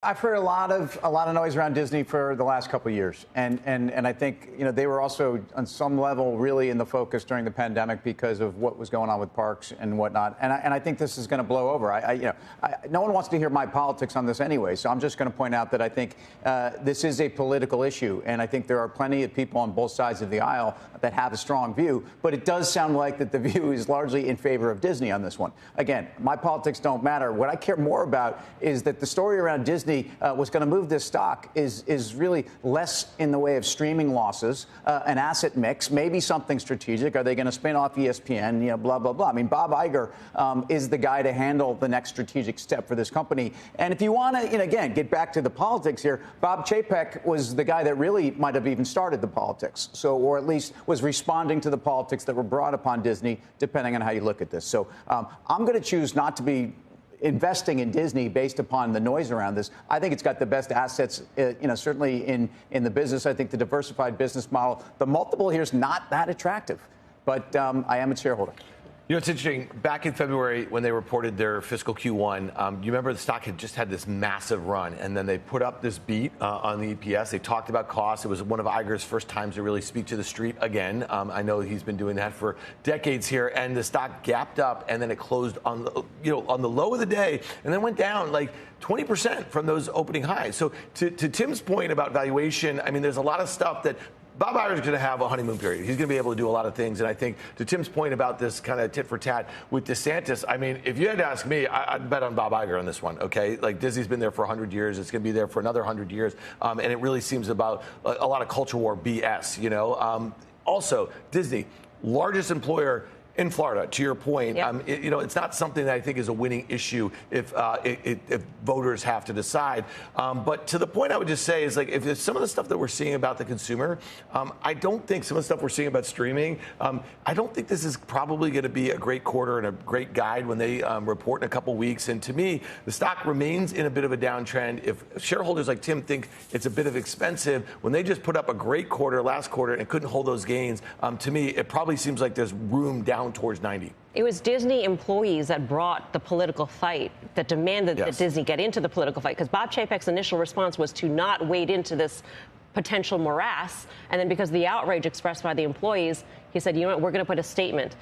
I've heard a lot of noise around Disney for the last couple of years, and I think they were also on some level really in the focus during the pandemic because of what was going on with parks and whatnot. And I think this is going to blow over. No one wants to hear my politics on this anyway, so I'm just going to point out that I think this is a political issue, and I think there are plenty of people on both sides of the aisle that have a strong view. But it does sound like that the view is largely in favor of Disney on this one. Again, my politics don't matter. What I care more about is that the story around Disney was going to move this stock is really less in the way of streaming losses, an asset mix, maybe something strategic. Are they going to spin off ESPN? Blah, blah, blah. I mean, Bob Iger is the guy to handle the next strategic step for this company. And if you want to, again, get back to the politics here, Bob Chapek was the guy that really might have even started the politics. So, or at least was responding to the politics that were brought upon Disney, depending on how you look at this. So I'm going to choose not to be investing in Disney based upon the noise around this. I think it's got the best assets, certainly in the business. I think the diversified business model, the multiple here is not that attractive, but I am a shareholder. It's interesting. Back in February, when they reported their fiscal Q1, you remember the stock had just had this massive run, and then they put up this beat on the EPS. They talked about costs. It was one of Iger's first times to really speak to the street again. I know he's been doing that for decades here, and the stock gapped up, and then it closed on the low of the day, and then went down like 20% from those opening highs. So to Tim's point about valuation, I mean, there's a lot of stuff that Bob Iger is going to have a honeymoon period. He's going to be able to do a lot of things. And I think to Tim's point about this kind of tit for tat with Desantis, I mean, if you had to ask me, I'd bet on Bob Iger on this one. OK, like Disney's been there for 100 years. It's going to be there for another 100 years. And it really seems about a lot of culture war BS, Also, Disney, largest employer in Florida, to your point. Yep. It's not something that I think is a winning issue if voters have to decide. But to the point I would just say is, like, if there's some of the stuff that we're seeing about the consumer, I don't think some of the stuff we're seeing about streaming, I don't think this is probably going to be a great quarter and a great guide when they report in a couple weeks. And to me, the stock remains in a bit of a downtrend. If shareholders like Tim think it's a bit of expensive, when they just put up a great quarter last quarter and couldn't hold those gains, to me, it probably seems like there's room down towards 90. It was Disney employees that brought the political fight, that demanded that Disney get into the political fight, because Bob Chapek's initial response was to not wade into this potential morass. And then because of the outrage expressed by the employees, he said, we're going to put a statement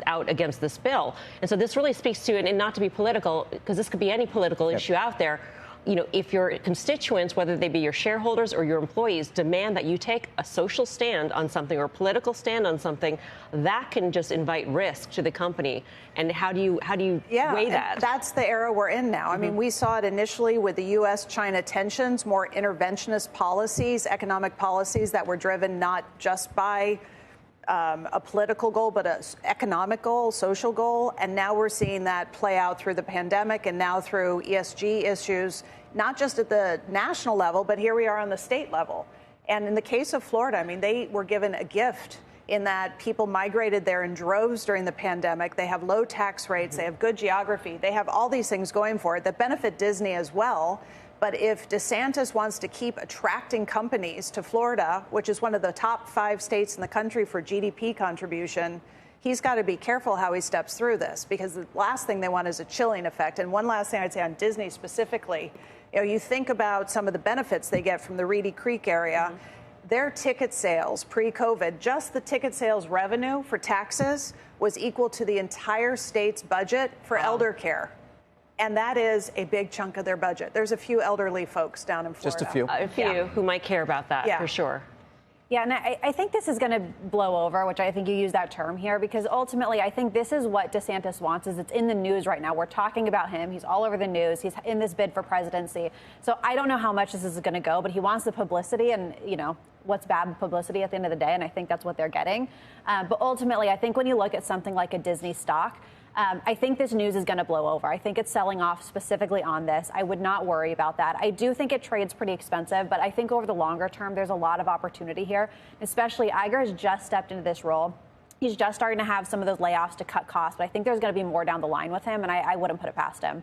out against this bill. And so this really speaks to, and not to be political, because this could be any political issue out there, if your constituents, whether they be your shareholders or your employees, demand that you take a social stand on something or a political stand on something, that can just invite risk to the company. And how do you weigh that? That's the era we're in now. I mean, we saw it initially with the U.S.-China tensions, more interventionist policies, economic policies that were driven not just by a political goal, but an economic goal, social goal. And now we're seeing that play out through the pandemic and now through ESG issues, not just at the national level, but here we are on the state level. And in the case of Florida, I mean, they were given a gift in that people migrated there in droves during the pandemic. They have low tax rates. They have good geography. They have all these things going for it that benefit Disney as well. But if Desantis wants to keep attracting companies to Florida, which is one of the top 5 states in the country for GDP contribution, he's got to be careful how he steps through this, because the last thing they want is a chilling effect. And one last thing I'd say on Disney specifically, you think about some of the benefits they get from the Reedy Creek area. Their ticket sales pre-COVID, just the ticket sales revenue for taxes was equal to the entire state's budget for elder care. And that is a big chunk of their budget. There's a few elderly folks down in Florida. Just a few. Who might care about that, for sure. Yeah, and I think this is going to blow over, which I think you use that term here, because ultimately I think this is what Desantis wants. Is it's in the news right now. We're talking about him. He's all over the news. He's in this bid for presidency. So I don't know how much this is going to go, but he wants the publicity, and, what's bad publicity at the end of the day, and I think that's what they're getting. But ultimately, I think when you look at something like a Disney stock, I think this news is going to blow over. I think it's selling off specifically on this. I would not worry about that. I do think it trades pretty expensive, but I think over the longer term, there's a lot of opportunity here, especially Iger has just stepped into this role. He's just starting to have some of those layoffs to cut costs, but I think there's going to be more down the line with him, and I wouldn't put it past him.